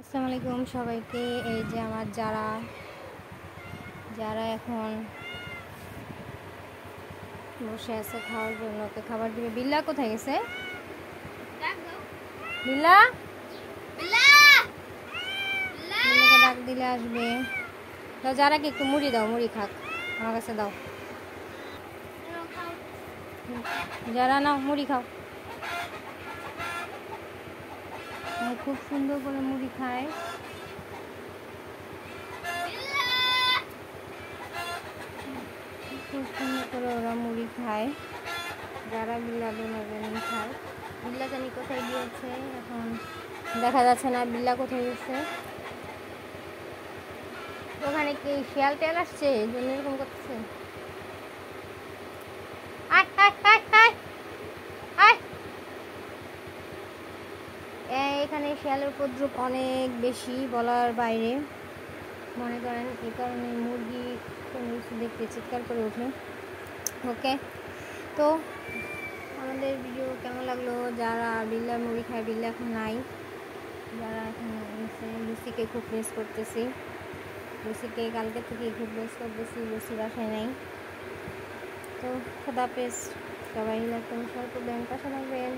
আসসালামু আলাইকুম সবাইকে। এই যে আমার যারা যারা এখন বসে আছে খাওয়ার জন্য, ওকে খাবার দিবে। বিল্লা কোথায় গেছে? বিল্লা, বিল্লাকে ডাক দিলে আসবে। দাও, যারাকে একটু মুড়ি দাও, মুড়ি খাক, আমার কাছে দাও। যারা নাও, মুড়ি খাও। খুব সুন্দর করে মুড়ি খায়। খুব সুন্দর করে ওরা মুড়ি খায়। যারা বিল্লা দুজন খায়। বিল্লা জানি কোথায় গিয়েছে, এখন দেখা যাচ্ছে না বিল্লা কোথায় গেছে। ওখানে কি শিয়াল টেল আসছে, এই জন্য এরকম করতেছে। এখানে শিয়ালের উপদ্রব অনেক বেশি, বলার বাইরে। মনে করেন এই কারণে মুরগি কোনো কিছু দেখতে চিৎকার করে ওঠে। ওকে, তো আমাদের ভিডিও কেমন লাগলো? যারা বিল্লার মুড়ি খায়, বিল্লা এখন নাই। যারা এখন লুসিকে খুব মিস করতেছি, লুসিকে কালকে থেকে খুব মিস করতেছি, লুসি বাসায় নাই। তো খোদা হাফেজ, সবাই লাইক কমেন্ট শেয়ার করবেন, পাশে থাকবেন।